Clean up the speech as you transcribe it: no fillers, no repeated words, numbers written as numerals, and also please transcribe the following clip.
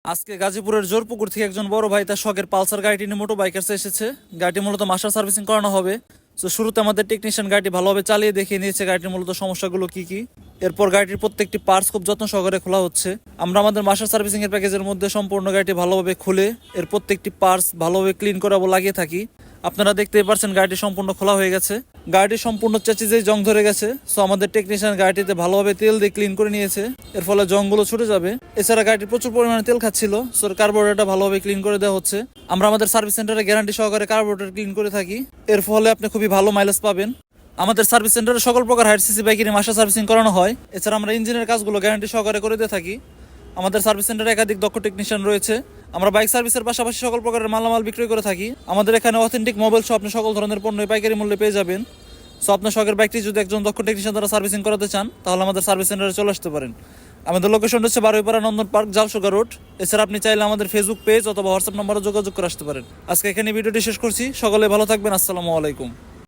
আজকে গাজীপুরের জোরপুকুর থেকে একজন বড় ভাই তার শখের পালসার গাড়িটি নিয়ে মোটো বাইকার্সে এসেছে। গাড়িটি মূলত মাস্টার সার্ভিসিং করানো হবে। তো শুরুতে আমাদের টেকনিশিয়ান গাড়িটি ভালোভাবে চালিয়ে দেখিয়ে নিয়েছে গাড়িটির মূলত সমস্যাগুলো কি কি। এরপর গাড়িটির প্রত্যেকটি পার্টস খুব যত্ন সহকারে খোলা হচ্ছে। আমরা আমাদের মাস্টার সার্ভিসিং এর প্যাকেজের মধ্যে সম্পূর্ণ গাড়িটি ভালোভাবে খুলে এর প্রত্যেকটি পার্টস ভালোভাবে ক্লিন করে লাগিয়ে থাকি। আপনারা দেখতেই পারছেন গাড়িটি সম্পূর্ণ খোলা হয়ে গেছে। গাড়িটি সম্পূর্ণ চেঁচিজেই জং ধরে গেছে। সো আমাদের টেকনিশিয়ান গাড়িটিতে ভালোভাবে তেল দিয়ে ক্লিন করে নিয়েছে, এর ফলে জংগুলো ছুটে যাবে। এছাড়া গাড়িটি প্রচুর পরিমাণে তেল খাচ্ছিল, সো কার্বোরেটরটা ভালোভাবে ক্লিন করে দেওয়া হচ্ছে। আমরা আমাদের সার্ভিস সেন্টারে গ্যারান্টি সহকারে কার্বোরেটর ক্লিন করে থাকি, এর ফলে আপনি খুবই ভালো মাইলেজ পাবেন। আমাদের সার্ভিস সেন্টারে সকল প্রকার হাইড সিসি বাইকেরই মাস্টার সার্ভিসিং করানো হয়। এছাড়া আমরা ইঞ্জিনের কাজগুলো গ্যারান্টি সহকারে করে দিয়ে থাকি। আমাদের সার্ভিস সেন্টারে একাধিক দক্ষ টেকনিশিয়ান রয়েছে। আমরা বাইক সার্ভিসের পাশাপাশি সকল প্রকারের মালামাল বিক্রয় করে থাকি। আমাদের এখানে অথেন্টিক মোবাইল শপ, আপনি সকল ধরনের পণ্য পাইকারি মূল্যে পেয়ে যাবেন। সো আপনার শখের বাইকটি যদি একজন দক্ষ টেকনিশিয়ান দ্বারা সার্ভিসিং করাতে চান, তাহলে আমাদের সার্ভিস সেন্টারে চলে আসতে পারেন। আমাদের লোকেশন হচ্ছে বারুইপাড়া নন্দন পার্ক, জালসুগা রোড। এছাড়া আপনি চাইলে আমাদের ফেসবুক পেজ অথবা হোয়াটসঅ্যাপ নম্বরে যোগাযোগ করে আসতে পারেন। আজকে এখানে ভিডিওটি শেষ করছি। সকলে ভালো থাকবেন। আসসালামু আলাইকুম।